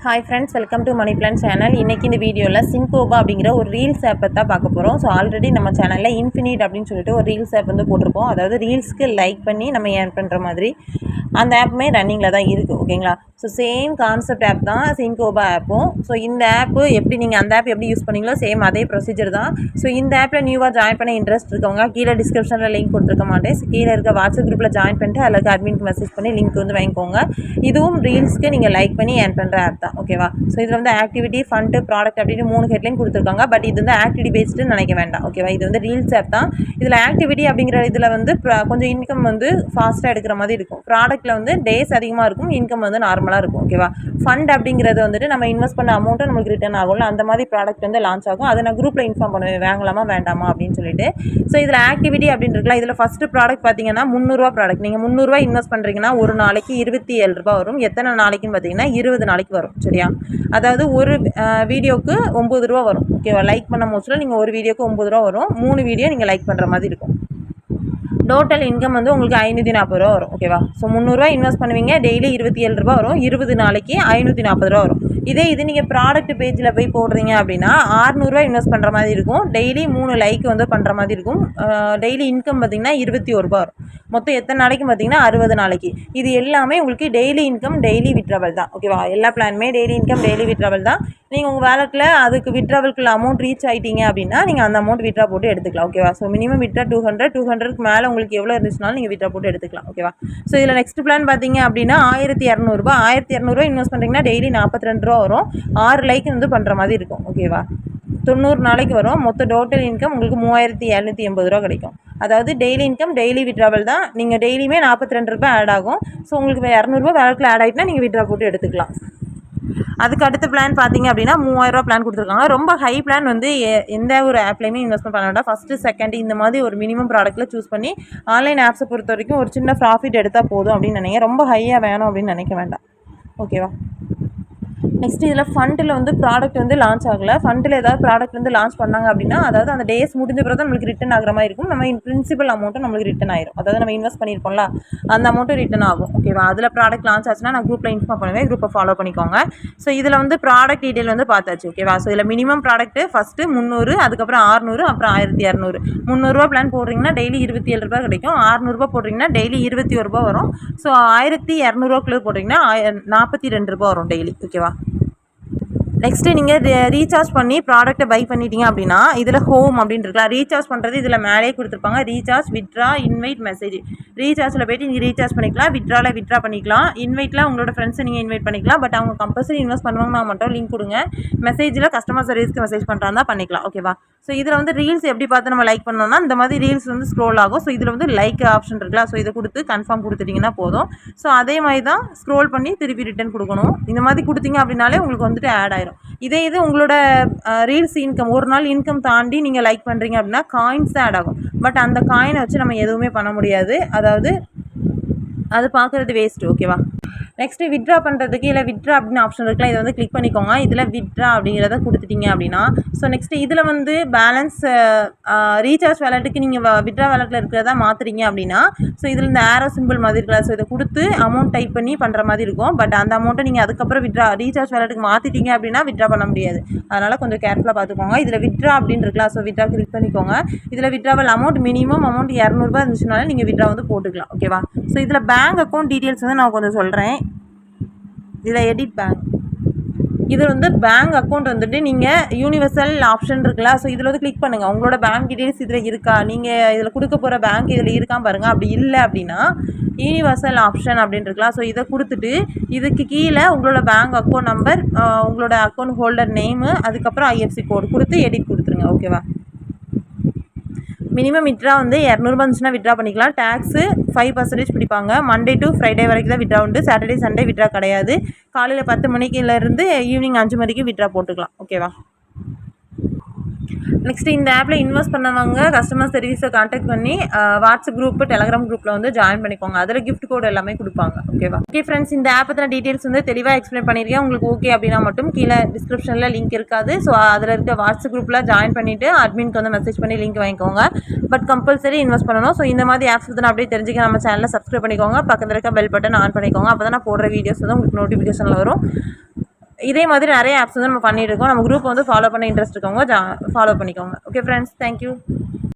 Hi friends, welcome to money plan channel. இன்றைக்கி இந்த வீடியோவில் சின்கோபா அப்படிங்கிற ஒரு ரீல்ஸ் ஆப்பை தான் பார்க்க போகிறோம். ஸோ ஆல்ரெடி நம்ம சேனலில் இன்ஃபினிட் அப்படின்னு சொல்லிட்டு ஒரு ரீல்ஸ் ஆப் வந்து போட்டிருக்கோம். அதாவது ரீல்ஸ்க்கு லைக் பண்ணி நம்ம ஏர்ன் பண்ணுற மாதிரி அந்த ஆப்புமே ரன்னிங்கில் தான் இருக்குது. ஓகேங்களா? ஸோ சேம் கான்செப்ட் ஆப் தான் சின்கோபா ஆப்பும். ஸோ இந்த ஆப்பு எப்படி நீங்கள் அந்த ஆப் எப்படி யூஸ் பண்ணீங்களோ சேம் அதே ப்ரொசீஜர் தான். ஸோ இந்த ஆப்பில் நியூவாக ஜாயின் பண்ண இன்ட்ரெஸ்ட் இருக்கவங்க கீழே டிஸ்கிரிப்ஷனில் லிங்க் கொடுத்துருக்க மாட்டேன். கீழே இருக்க வாட்ஸ்அப் குரூப்பில் ஜாயின் பண்ணிட்டு அதில் இருக்க அட்மின்க்கு மெசேஜ் பண்ணி லிங்க் வந்து வாங்கிக்கோங்க. இதுவும் ரீல்ஸ்க்கு நீங்கள் லைக் பண்ணி ஏர்ன் பண்ணுற ஆப் தான். ஓகேவா? ஸோ இதில் வந்து ஆக்டிவிட்டி, ஃபண்டு, ப்ராடக்ட் அப்படின்னு 3 ஹெட்லைன் கொடுத்துருக்காங்க. பட் இது வந்து ஆக்டிவிட்டி பேஸ்டுன்னு நினைக்க வேண்டாம். ஓகேவா? இது வந்து ரீல்ஸ் ஆப் தான். இதில் ஆக்டிவிட்டி அப்படிங்கிற இதில் வந்து கொஞ்சம் இன்கம் வந்து ஃபாஸ்ட்டாக எடுக்கிற மாதிரி இருக்கும். ப்ராடக்ட்டில் வந்து டேஸ் அதிகமாக இருக்கும், இன்கம் வந்து நார்மலாக இருக்கும். ஓகேவா? ஃபண்ட் அப்படிங்கிறது வந்துட்டு நம்ம இன்வெஸ்ட் பண்ண அமௌண்ட்டை நம்மளுக்கு ரிட்டர்ன் ஆகும்ல, அந்த மாதிரி ப்ராடக்ட் வந்து லான்ச் ஆகும். அதை நான் குரூப்பில் இன்ஃபார்ம் பண்ணுவேன், வாங்கலாமா வேண்டாமா அப்படின்னு சொல்லிட்டு. ஸோ இதில் ஆக்டிவிட்டி அப்படின்னு இருக்கலாம். இதில் ஃபஸ்ட்டு ப்ராடக்ட் பார்த்தீங்கன்னா 300 ப்ராடக்ட். நீங்கள் 300 இன்வெஸ்ட் பண்ணுறீங்கன்னா ஒரு நாளைக்கு 27 ரூபா வரும். எத்தனை நாளைக்குன்னு பார்த்தீங்கன்னா 20 நாளைக்கு வரும். சரியா? அதாவது ஒரு வீடியோவுக்கு 9 ரூபா வரும். ஓகேவா? லைக் பண்ண மோஸ்ட்டில் நீங்கள் ஒரு வீடியோக்கு 9 ரூபா வரும். 3 வீடியோ நீங்கள் லைக் பண்ணுற மாதிரி இருக்கும். டோட்டல் இன்கம் வந்து உங்களுக்கு 540 ரூபா வரும். ஓகேவா? ஸோ 300 இன்வெஸ்ட் பண்ணுவீங்க, டெய்லி 27 ரூபா வரும். 20 நாளைக்கு 540 ரூபா வரும். இது நீங்கள் ப்ராடக்ட் பேஜில் போய் போடுறீங்க அப்படின்னா 600 இன்வெஸ்ட் பண்ணுற மாதிரி இருக்கும். டெய்லி 3 லைக் வந்து பண்ணுற மாதிரி இருக்கும். டெய்லி இன்கம் பார்த்திங்கன்னா 21 ரூபா வரும். மொத்தம் எத்தனை நாளைக்கு பார்த்தீங்கன்னா 60 நாளைக்கு. இது எல்லாமே உங்களுக்கு டெய்லி இன்கம், டெய்லி விட்ராவல் தான். ஓகேவா? எல்லா பிளானுமே டெய்லி இன்கம், டெய்லி விட்ராவல் தான். நீங்கள் உங்கள் வேலெட்டில் அதுக்கு விட்ராவலுக்குள்ள அமௌண்ட் ரீச் ஆகிட்டீங்க அப்படின்னா நீங்கள் அந்த அமௌண்ட் விட்ரா போட்டு எடுத்துக்கலாம். ஓகேவா? ஸோ மினிமம் விட்ரா 200க்கு மேலே உங்களுக்கு எவ்வளோ இருந்துச்சுனாலும் நீங்கள் விட்ரா போட்டு எடுத்துக்கலாம். ஓகேவா? ஸோ இதில் நெக்ஸ்ட் பிளான் பார்த்தீங்க அப்படின்னா 1200 ரூபா. 1200 இன்வெஸ்ட் பண்ணுறீங்கன்னா டெய்லி 42 ரூபா வரும். 6 லைக் வந்து பண்ணுற மாதிரி இருக்கும். ஓகேவா? 90 நாளைக்கு வரும். மொத்த டோட்டல் இன்கம் உங்களுக்கு 3780 ரூபா கிடைக்கும். அதாவது டெய்லி இன்கம், டெய்லி விட்ராவல் தான். நீங்கள் டெய்லியுமே 42 ரூபாய் ஆட் ஆகும். ஸோ உங்களுக்கு 200 வேலெட்டில் ஆட் ஆகிட்டுனா நீங்கள் விட்ரா போட்டு எடுத்துக்கலாம். அதுக்கு அடுத்த பிளான் பார்த்தீங்க அப்படின்னா 3000 ரூபா பிளான் கொடுத்துருக்காங்க. ரொம்ப ஹை பிளான் வந்து எந்த ஒரு ஆப்லையுமே இன்வெஸ்ட்மெண்ட் பண்ண வேண்டாம். ஃபஸ்ட்டு, செகண்ட் இந்த மாதிரி ஒரு மினிமம் ப்ராடக்ட்டில் சூஸ் பண்ணி ஆன்லைன் ஆப்ஸை பொறுத்த வரைக்கும் ஒரு சின்ன ப்ராஃபிட் எடுத்தால் போதும் அப்படின்னு நினைக்கிறேன். ரொம்ப ஹையாக வேணும் அப்படின்னு நினைக்க வேண்டாம். ஓகேவா? நெக்ஸ்ட் இதில் ஃபண்டில் வந்து ப்ராடக்ட் வந்து லான்ச் ஆகலை. ஃபண்டில் ஏதாவது ப்ராடக்ட் வந்து லான்ச் பண்ணாங்க அப்படின்னா அதாவது அந்த டேஸ் முடிஞ்ச பிறகு தான் நம்மளுக்கு ரிட்டன் ஆகிற மாதிரி இருக்கும். நம்ம பிரின்சிபல் அமௌண்ட்டும் நம்மளுக்கு ரிட்டன் ஆயிரும். அதாவது நம்ம இன்வெஸ்ட் பண்ணியிருப்போம்ல அந்த அமௌண்ட்டும் ரிட்டன் ஆகும். ஓகேவா? அதில் ப்ராடக்ட் லான்ச் ஆச்சுன்னா நான் குரூப்பில் இன்ஃபார்ம் பண்ணுவேன். குரூப்பை ஃபாலோ பண்ணிக்கோங்க. ஸோ இதில் வந்து ப்ராடக்ட் டீட்டெயில் வந்து பார்த்தாச்சு. ஓகேவா? ஸோ இதில் மினிமம் ப்ராடக்ட்டு ஃபஸ்ட்டு 300, அதுக்கப்புறம் 600, அப்புறம் 1200. 300 பிளான் போடுறீங்கன்னா டெய்லி 27 ரூபா கிடைக்கும். 600 போடுறீங்கன்னா டெய்லி 21 ரூபா வரும். ஸோ 1200 போட்டிங்கன்னா 42 ரூபா வரும் டெய்லி. ஓகேவா? நெக்ஸ்ட்டு நீங்கள் ரீசார்ஜ் பண்ணி ப்ராடக்ட்டை பை பண்ணிட்டீங்க அப்படின்னா இதில் ஹோம் அப்படின்னு இருக்கலாம். ரீசார்ஜ் பண்ணுறது இதில் மேலே கொடுத்துருப்பாங்க. Recharge, withdraw, invite, message. ரீசார்ஜில் போய்ட்டு நீங்கள் ரீசார்ஜ் பண்ணிக்கலாம். விட்ரா பண்ணிக்கலாம். இன்வைட்டில் உங்களோட ஃப்ரெண்ட்ஸை நீங்கள் இன்வைட் பண்ணிக்கலாம். பட் அவங்க கம்பல்சரி இன்வெஸ்ட் பண்ணுவாங்கன்னா மட்டும் லிங்க் கொடுங்க. மெசேஜில் கஸ்டமர் சர்வீஸ்க்கு மெசேஜ் பண்ணுறாங்க பண்ணிக்கலாம். ஓகேவா? ஸோ இதில் வந்து ரீல்ஸ் எப்படி பார்த்து நம்ம லைக் பண்ணோம்னா இந்த மாதிரி ரீல்ஸ் வந்து ஸ்க்ரோல் ஆகும். ஸோ இதில் வந்து லைக் ஆப்ஷன் இருக்குல்ல, ஸோ இதை கொடுத்து கன்ஃபார்ம் கொடுத்துட்டிங்கன்னா போதும். ஸோ அதே மாதிரி தான் ஸ்க்ரோல் பண்ணி திருப்பி ரிட்டன் கொடுக்கணும். இந்த மாதிரி கொடுத்தீங்க அப்படின்னாலே உங்களுக்கு வந்துட்டு ஆட் ஆயிரும். இதே இது உங்களோட ரீல்ஸ் இன்கம், ஒரு நாள் இன்கம் தாண்டி நீங்கள் லைக் பண்ணுறீங்க அப்படின்னா காயின்ஸ் தான் ஆட் ஆகும். பட் அந்த காயினை வச்சு நம்ம எதுவுமே பண்ண முடியாது. அதாவது அது பார்க்குறது வேஸ்ட்டு. ஓகேவா? நெக்ஸ்ட்டு விட்ரா பண்ணுறதுக்கு இல்லை விட்ரா அப்படின்னு ஆப்ஷன் இருக்குல்ல, இதை வந்து கிளிக் பண்ணிக்கோங்க. இதில் விட்ரா அப்படிங்கிறத கொடுத்துட்டிங்க அப்படின்னா ஸோ நெக்ஸ்ட்டு இதில் வந்து பேலன்ஸ் ரீசார்ஜ் வேலெட்டுக்கு நீங்கள் விட்ரா வேலெட்டில் இருக்கிறதா மாற்றுறீங்க அப்படின்னா ஸோ இதில் இந்த ஆரோ சிம்பிள் மாதிரி இருக்கலாம். ஸோ இதை கொடுத்து அமௌண்ட் டைப் பண்ணி பண்ணுற மாதிரி இருக்கும். பட் அந்த அமௌண்ட்டை நீங்கள் அதுக்கப்புறம் ரீசார்ஜ் வேலெட்டுக்கு மாற்றிட்டீங்க அப்படின்னா விட்ரா பண்ண முடியாது. அதனால் கொஞ்சம் கேர்ஃபுல்லாக பார்த்துக்கோங்க. இதில் விட்ரா அப்படின்னு இருக்கலாம். ஸோ விட்ரா கிளிக் பண்ணிக்கோங்க. இதில் விட்ராவல் அமௌண்ட் மினிமம் அமௌண்ட் 200 ரூபா இருந்துச்சுனால நீங்கள் விட்ரா வந்து போட்டுக்கலாம். ஓகேவா? ஸோ இதில் பேங்க் அக்கௌண்ட் டீட்டெயில்ஸ் வந்து நான் கொஞ்சம் சொல்கிறேன். இதில் எடிட் பேங்க், இது வந்து பேங்க் அக்கௌண்ட் வந்துட்டு நீங்கள் யூனிவர்சல் ஆப்ஷன் இருக்குல்ல, ஸோ இதில் வந்து கிளிக் பண்ணுங்கள். உங்களோட பேங்க் டீட்டெயில்ஸ் இதில் இருக்கா, நீங்கள் இதில் கொடுக்க போகிற பேங்க் இதில் இருக்கான்னு பாருங்கள். அப்படி இல்லை அப்படின்னா யூனிவர்சல் ஆப்ஷன் அப்படின்னு இருக்கலாம். ஸோ இதை கொடுத்துட்டு இதுக்கு கீழே உங்களோட பேங்க் அக்கௌண்ட் நம்பர், உங்களோட அக்கௌண்ட் ஹோல்டர் நேமு, அதுக்கப்புறம் IFSC கோடு கொடுத்து எடிட் கொடுத்துருங்க. ஓகேவா? மினிமம் விட்ரா வந்து 200 இருந்துச்சுன்னா விட்ரா பண்ணிக்கலாம். டேக்ஸு 5% பிடிப்பாங்க. மண்டே டு ஃப்ரைடே வரைக்கும் தான் விட்ரா உண்டு. சாட்டர்டே சண்டே விட்ரா கிடையாது. காலையில் 10 மணிக்குலேருந்து ஈவினிங் 5 மணிக்கு விட்ரா போட்டுக்கலாம். ஓகேவா? நெக்ஸ்ட்டு இந்த ஆப்பில் இன்வெஸ்ட் பண்ணவங்க கஸ்டமர் சர்வீஸை கான்டாக்ட் பண்ணி வாட்ஸ்அப் குரூப்பு, டெலகிராம் குரூப்பில் வந்து ஜாயின் பண்ணிக்கோங்க. அதில் கிஃப்ட் கோடு எல்லாமே கொடுப்பாங்க. ஓகேவா? ஓகே ஃப்ரெண்ட்ஸ், இந்த ஆப் பற்றின டீட்டெயில்ஸ் வந்து தெளிவாக எக்ஸ்பிளைன் பண்ணியிருக்கேன். உங்களுக்கு ஓகே அப்படின்னா மட்டும் கீழே டிஸ்கிரிப்ஷனில் லிங்க் இருக்காது. ஸோ அதில் இருக்க வாட்ஸ்அப் குரூப்பில் ஜாயின் பண்ணிவிட்டு அட்மின்க்கு வந்து மெசேஜ் பண்ணி லிங்க் வாங்கிக்கோங்க. பட் கம்பல்சரி இன்வெஸ்ட் பண்ணணும். ஸோ இந்த மாதிரி ஆப்ஸ் வந்து அப்படியே தெரிஞ்சுக்க நம்ம சேனலில் சப்ஸ்கிரைப் பண்ணிக்கோங்க. பக்கத்தில் இருக்க பெல் பட்டன் ஆன் பண்ணிக்கோங்க. அப்போ தான் நான் போடுற வீடியோஸ் வந்து உங்களுக்கு நோட்டிஃபிகேஷனில் வரும். இதே மாதிரி நிறைய ஆப்ஸ் வந்து நம்ம பண்ணிட்டு இருக்கோம். நம்ம குரூப் வந்து ஃபாலோ பண்ண இன்ட்ரெஸ்ட் இருக்கவங்க ஃபாலோ பண்ணிக்கோங்க. Okay friends, thank you.